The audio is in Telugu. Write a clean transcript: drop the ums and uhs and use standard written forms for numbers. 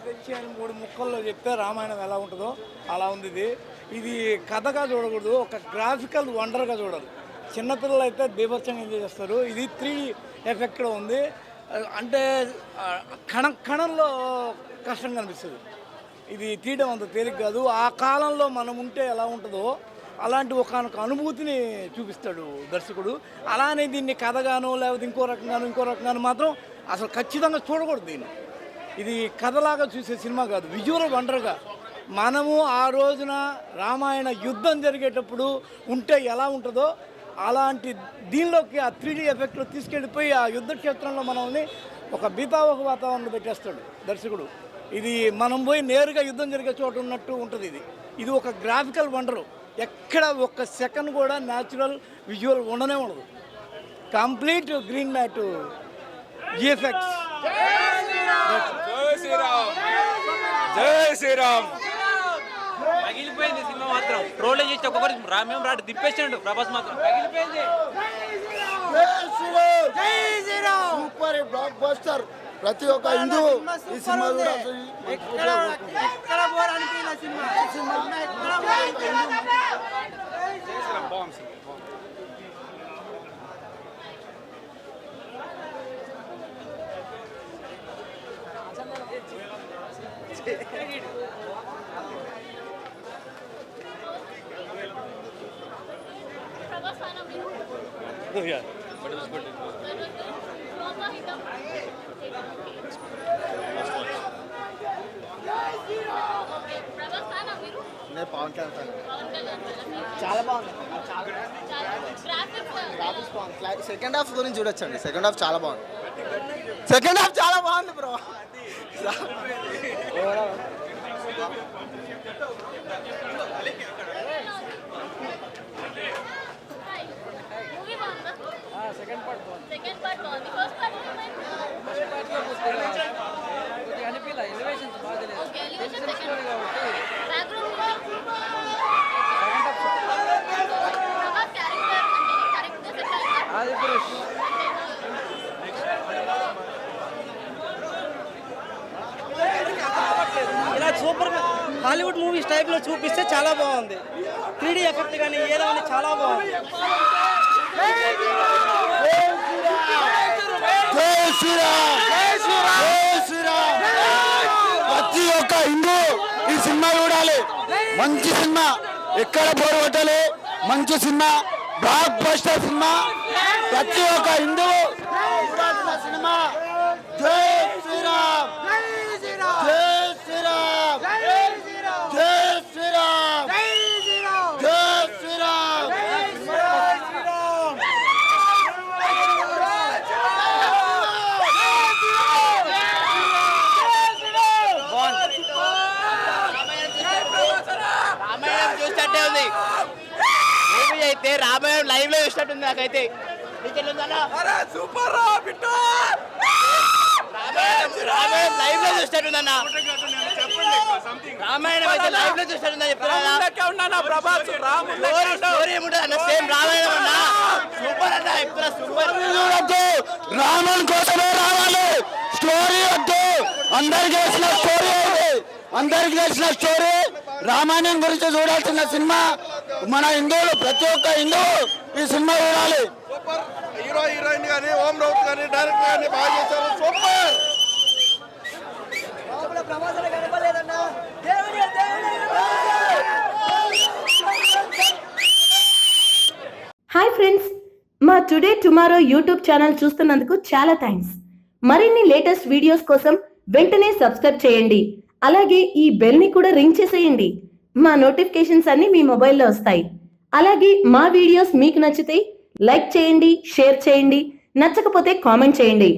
తెచ్చి అని 3 ముక్కల్లో చెప్తే రామాయణం ఎలా ఉంటుందో అలా ఉంది ఇది. ఇది కథగా చూడకూడదు, ఒక గ్రాఫికల్ వండర్గా చూడాలి. చిన్నపిల్లలు అయితే బీభత్సంగా ఎంజాయ్ చేస్తారు. ఇది 3D ఎఫెక్ట్లో ఉంది. అంటే కణంలో కష్టంగా అనిపిస్తుంది. ఇది తీయడం అంత తేలిక కాదు. ఆ కాలంలో మనం ఉంటే ఎలా ఉంటుందో అలాంటి ఒకనొక అనుభూతిని చూపిస్తాడు దర్శకుడు. అలానే దీన్ని కథగానో లేకపోతే ఇంకో రకంగానో మాత్రం అసలు ఖచ్చితంగా చూడకూడదు దీన్ని. ఇది కథలాగా చూసే సినిమా కాదు, విజువల్ వండర్గా. మనము ఆ రోజున రామాయణ యుద్ధం జరిగేటప్పుడు ఉంటే ఎలా ఉంటుందో అలాంటి దీనిలోకి ఆ 3D ఎఫెక్ట్లో తీసుకెళ్ళిపోయి ఆ యుద్ధ క్షేత్రంలో మనల్ని ఒక బీతావహ వాతావరణం పెట్టేస్తాడు దర్శకుడు. ఇది మనం పోయి నేరుగా యుద్ధం జరిగే చోట ఉన్నట్టు ఉంటుంది. ఇది ఒక గ్రాఫికల్ వండరు. ఎక్కడ ఒక్క సెకండ్ కూడా న్యాచురల్ విజువల్ ఉండనే ఉండదు. Complete green mat GFX. జై శ్రీరామ్. పగిలిపోయింది సినిమా మాత్రం. ట్రోల్ చేసి ఒక్కొక్కరు రామేం రాడు తిప్పేసాడు. ప్రభాస్ మాత్రం పగిలిపోయింది. Super block buster. ప్రతి ఒక్క హిందూ ఈ సినిమా కూడా చాలా బాగుంది. సెకండ్ హాఫ్ గురించి చూడొచ్చండి. సెకండ్ హాఫ్ చాలా బాగుంది. సెకండ్ హాఫ్ చాలా బాగుంది బ్రో. సెకండ్ పార్ట్ బాగుంది. ఫస్ట్ పార్ట్ అనిపిల్ల ఎలివేషన్స్ బాగా తెలియదు. ఓకే ఎలివేషన్ సెకండ్ కాబట్టి బ్యాక్గ్రౌండ్ ప్రభాస్ క్యారెక్టర్ అంటే కరెక్ట్ సెట్ అయ్యింది. అది పురుష్ ఇలా సూపర్ హాలీవుడ్ మూవీస్ టైప్లో చూపిస్తే చాలా బాగుంది. 3D ఎఫెక్ట్ కానీ ఏదో చాలా బాగుంది. ప్రతి ఒక్క హిందూ ఈ సినిమా చూడాలి. మంచి సినిమా, ఎక్కడ బోర్ కొట్టాలి. మంచి సినిమా, బ్లాక్ బస్టర్ సినిమా. ప్రతి ఒక్క హిందూ చూడాల్సిన సినిమా. జై శ్రీరామ్, జై శ్రీరామ్, జై శ్రీరామ్, జై శ్రీరామ్. రామాయణం చూసినట్టే ఉంది. మూవీ అయితే రామాయణం లైవ్ లో చూసినట్టుంది నాకైతే. సూపర్ రామాయణం లైవ్ లో చూసినట్టుందన్న. రామాయణం అయితే లైవ్ లో చూసినట్టుందని చెప్తున్నా. ప్రభాస్ స్టోరీ ఏముంటుంది అన్న, సేమ్ రామాయణం అన్న. సూపర్ అన్న, చెప్తున్నా సూపర్. రామన్ కోసమే రావాలి. స్టోరీ వద్దు. అందరికి తెలిసిన స్టోరీ అయితే అందరికి తెలిసిన స్టోరీ. రామాయణం గురించి చూడాల్సిన సినిమా. మన హిందువులు ప్రతి ఒక్క హిందువు ఈ సినిమా చూడాలి. హీరో హీరోయిన్ కానీ ఓం రౌత్ కానీ డైరెక్టర్ కానీ బాగా చేశారు. సూపర్. హాయ్ ఫ్రెండ్స్, మా టుడే టుమారో యూట్యూబ్ ఛానల్ చూస్తున్నందుకు చాలా థ్యాంక్స్. మరిన్ని లేటెస్ట్ వీడియోస్ కోసం వెంటనే సబ్స్క్రైబ్ చేయండి. అలాగే ఈ బెల్ని కూడా రింగ్ చేసేయండి. మా నోటిఫికేషన్స్ అన్ని మీ మొబైల్లో వస్తాయి. అలాగే మా వీడియోస్ మీకు నచ్చితే లైక్ చేయండి, షేర్ చేయండి, నచ్చకపోతే కామెంట్ చేయండి.